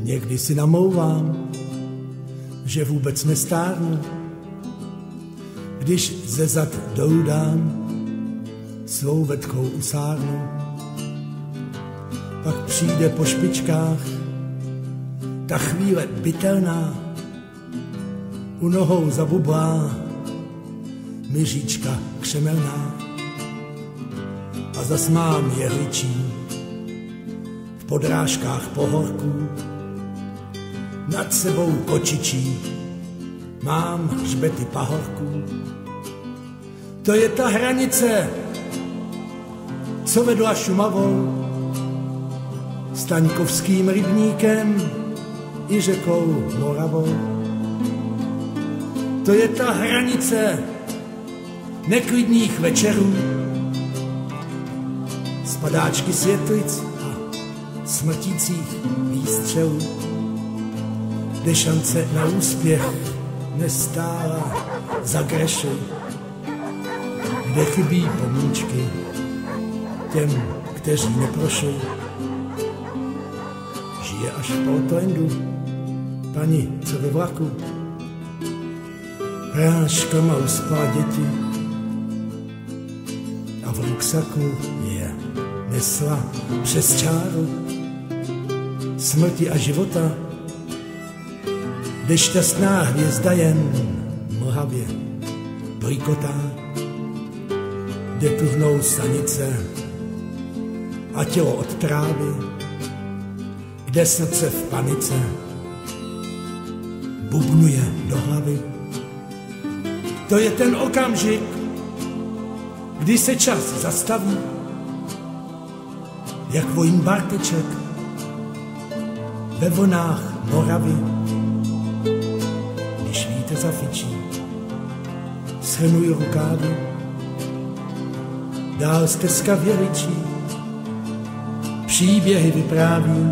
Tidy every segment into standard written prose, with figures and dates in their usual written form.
Někdy si namlouvám, že vůbec nestárnu, když ze zad dolů dám svou vetkou usárnu. Pak přijde po špičkách ta chvíle bytelná, u nohou zabublá myříčka křemelná a zas mám jehličí v podrážkách pohorků, nad sebou kočičí mám hřbety pahorků. To je ta hranice, co vedla Šumavou, Staňkovským rybníkem i řekou Moravou. To je ta hranice neklidných večerů, spadáčky světlic a smrtících výstřelů, kde šance na úspěch nestála za greši, kde chybí pomůčky těm, kteří neprošli. Žije až v Portlandu paní, co ve vlaku práškama uspala děti a v ruksaku je nesla přes čáru smrti a života, kde šťastná hvězda jen mlhavě prikotá, kde tuhnou sanice a tělo od trávy, kde srdce v panice bubnuje do hlavy. To je ten okamžik, kdy se čas zastaví, jak vojín Barteček ve vlnách Moravy. Když vítr zafičí, shrnuji rukávy, dál stezka věličí, příběhy vypráví.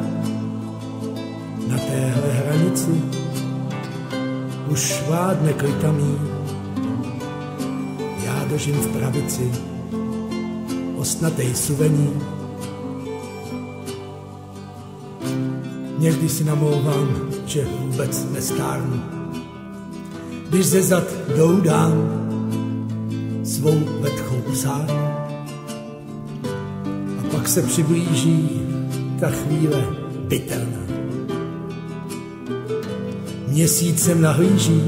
Na téhle hranici už vládne klitamí, já držím v pravici ostnatej suvení. Někdy si namlouvám, že vůbec nestárnu, když ze zad dolů dám svou vetchou usárnu. A pak se přiblíží ta chvíle bytelná. Měsícem nahlíží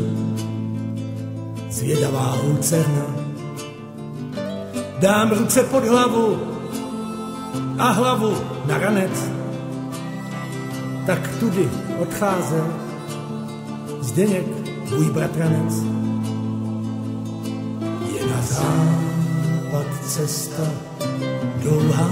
zvědavá lucerna. Dám ruce pod hlavu a hlavu na ranec, tak tudy odcházel Zdeněk, můj bratranec. Je na západ cesta dlouhá,